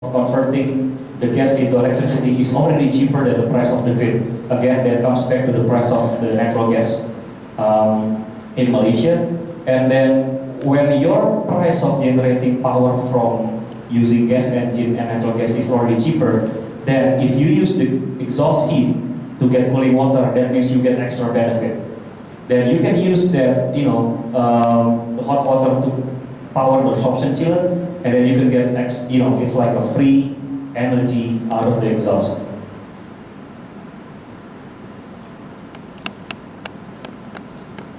converting the gas into electricity is already cheaper than the price of the grid. Again, that comes back to the price of the natural gas in Malaysia. And then when your price of generating power from using gas engine and natural gas is already cheaper, then if you use the exhaust heat to get cooling water, that means you get extra benefit. Then you can use that, the hot water to power the absorption chiller, and then you can get, it's like a free energy out of the exhaust.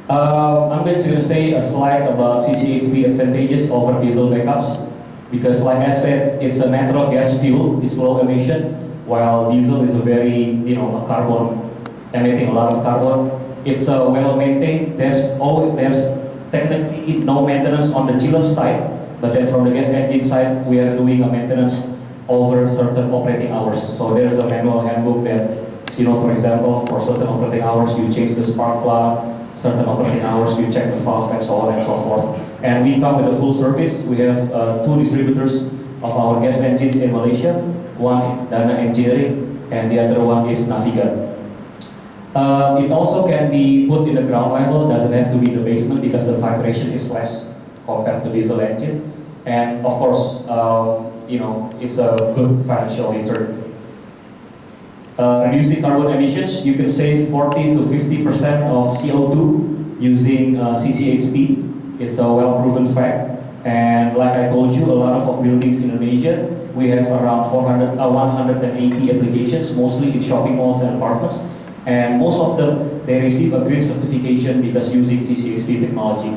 I'm going to say a slide about CCHP advantages over diesel backups, because like I said, it's a natural gas fuel, it's low emission, while diesel is a very, a carbon, emitting a lot of carbon. It's well maintained. There's technically no maintenance on the chiller side, but then from the gas engine side, we are doing a maintenance over certain operating hours. So there's a manual handbook that, for example, for certain operating hours, you change the spark plug, certain operating hours, you check the valve, and so on and so forth. And we come with a full service. We have 2 distributors of our gas engines in Malaysia. One is Dana Engineering, and the other one is Naviga. It also can be put in the ground level, doesn't have to be in the basement because the vibration is less compared to diesel engine. And of course, it's a good financial return. Reducing carbon emissions, you can save 40 to 50% of CO2 using CCHP. It's a well-proven fact. And like I told you, a lot of buildings in Indonesia, we have around 180 applications, mostly in shopping malls and apartments. And most of them, they receive a green certification because using CCHP technology.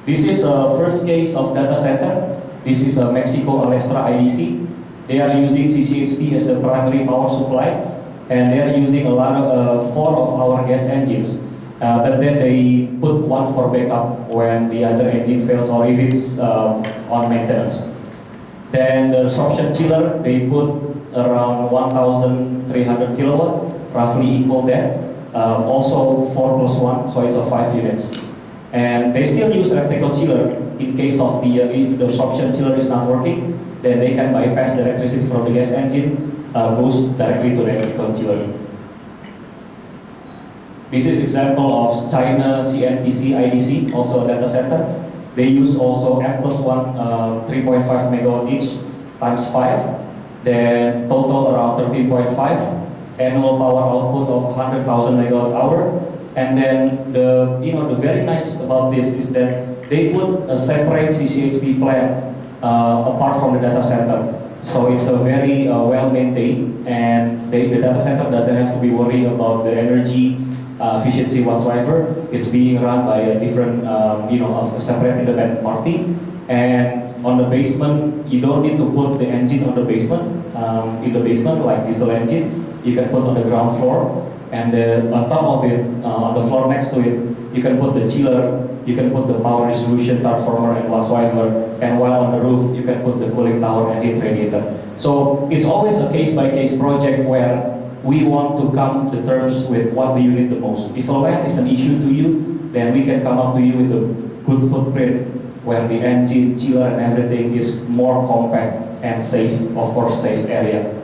This is a first case of data center. This is a Mexico Alestra IDC. They are using CCHP as the primary power supply, and they are using a lot of 4 of our gas engines. But then they put one for backup when the other engine fails or if it's on maintenance. Then the absorption chiller, they put around 1,300 kilowatt, roughly equal that. Also 4 plus 1, so it's a 5 units. And they still use electrical chiller in case of if the absorption chiller is not working, then they can bypass the electricity from the gas engine, goes directly to the electrical chiller. This is example of China CNTC IDC, also a data center. They use also M plus 1, 3.5 megawatt each times 5. Then total around 13.5, annual power output of 100,000 megawatt hour. And then the very nice about this is that they put a separate CCHP plant apart from the data center. So it's a very well maintained, and the data center doesn't have to be worried about the energy efficiency whatsoever. It's being run by a different, of a separate independent party. And on the basement, you don't need to put the engine on the basement. In the basement, like diesel engine, you can put on the ground floor, and on top of it, on the floor next to it, you can put the chiller, you can put the power distribution transformer and whatsoever, and while on the roof, you can put the cooling tower and heat radiator. So it's always a case-by-case project where we want to come to terms with what do you need the most. If a land is an issue to you, then we can come up to you with a good footprint where the engine, chiller, and everything is more compact and safe, of course, safe area.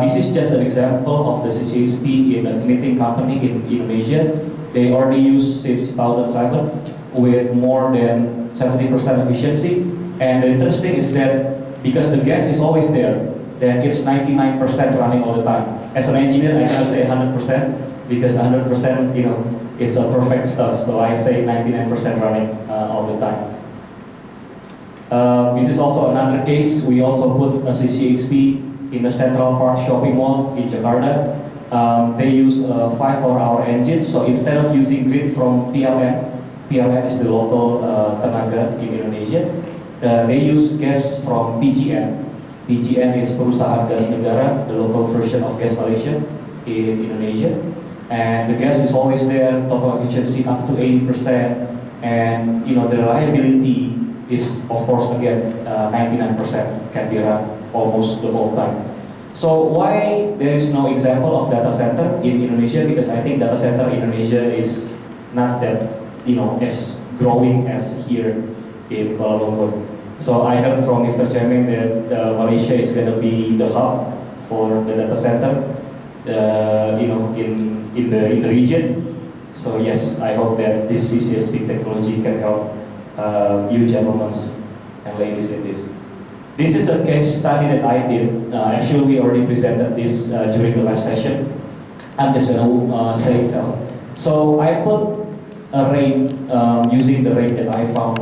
This is just an example of the CCHP in a knitting company in Indonesia. They already use since 2007 with more than 70% efficiency. And the interesting is that because the gas is always there, then it's 99% running all the time. As an engineer, I cannot say 100% because 100%, it's a perfect stuff. So I say 99% running all the time. This is also another case. We also put a CCHP in the Central Park shopping mall in Jakarta. They use a 5-hour engine. So instead of using grid from PLN is the local tenaga in Indonesia, they use gas from PGN. PGN is Perusahaan Gas Negara, the local version of Gas Malaysia in Indonesia. And the gas is always there, total efficiency up to 80%. And the reliability is, of course, again, 99% can be run almost the whole time. So why there is no example of data center in Indonesia? Because I think data center in Indonesia is not that, as growing as here in Kuala Lumpur. So I heard from Mr. Chairman that Malaysia is going to be the hub for the data center, in the region. So yes, I hope that this CCSP technology can help you gentlemen and ladies in this. This is a case study that I did. Actually, we already presented this during the last session. I'm just going to say itself. So I put a rate using the rate that I found.